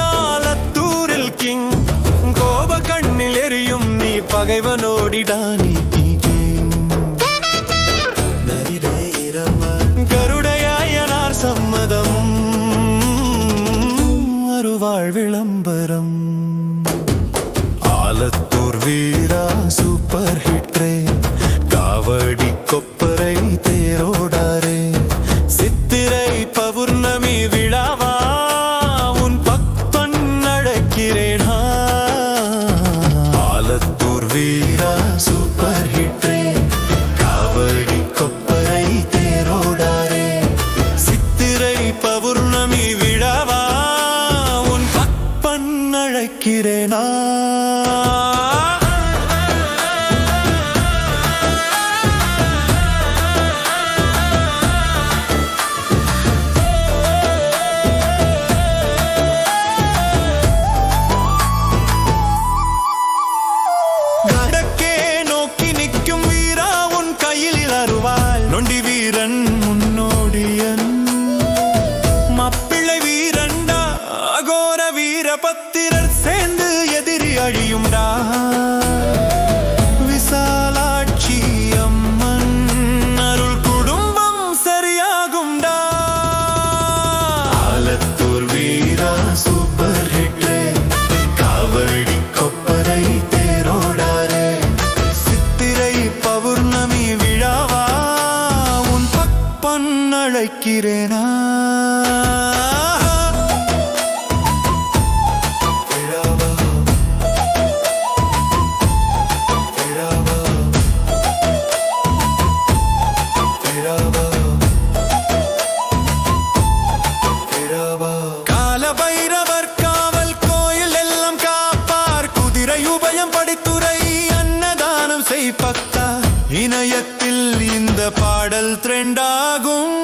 ஆலத்தூரில் king கோப கண்ணில் எரியும் நீ பகைவனோடிடானி கருடையாயனார் சம்மதம் அருவாழ் விளம்பரம் ஆலத்தூர் வீரா சூப்பர் ஹிட்ரே காவடி கொப்பரை தேரோடாரே சித்திரை பௌர்ணமி விழாவா உன் பக்தன் அழைக்கிறேன் ஆலத்தூர் வீரா சூப்பர் ஹிட்ரே காவடி கொப்பரை தேரோடாரே சித்திரை பௌர்ணமி விழாவா உன் பக்தன் அழைக்கிறேன் நொண்டி வீரன் முன்னோடியன் மப்பிள்ளை வீரண்டா அகோர வீரபத்திரர் சேர்ந்து எதிரி அழியும்டா விசாலாட்சி அம்மன் அருள் குடும்பம் சரியாகும்டா ஆலத்தூர் வீரா சூப்பர் ஹிட்ரே காவடி கொப்பரை தேரோடாரே சித்திரை பௌர்ணமி விழாவா அழைக்கிறேனா கால பைரவர் காவல் கோயில் எல்லாம் காப்பார் குதிரை உபயம் படித்துறை அன்னதானம் செய்பக்தா இணையத்தில் இந்த பாடல் ட்ரெண்டாகும்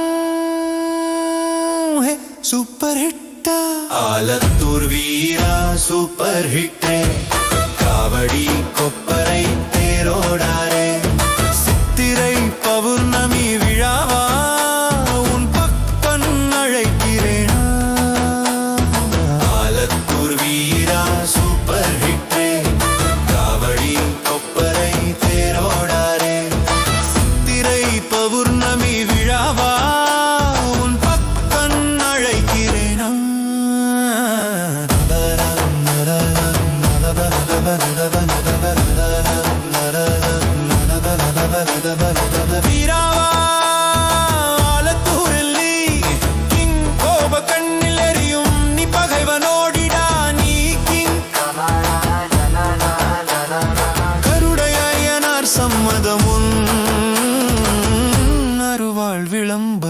சூப்பர் ஹிட்டா ஆலத்தூர் வீரா சூப்பர் ஹிட்டே காவடி கொப்பரை தேரோடாரே சித்திரை பௌர்ணமி விழாவா உன் பக்தன் அழைக்கிறேன் ஆலத்தூர் வீரா சூப்பர் ஹிட்டே காவடி கொப்பரை தேரோடாரே சித்திரை பௌர்ணமி விழாவா உன் பக்தன் அழைக்கிறேன் வீராவா ஆலத்தூரில் நீ கிங் கோப கண்ணில் எரியும் நீ பகைவனோடிடா நீ கிங் கருடையாயனார் சம்மதமுன் அருவாழ் விளம்பரம்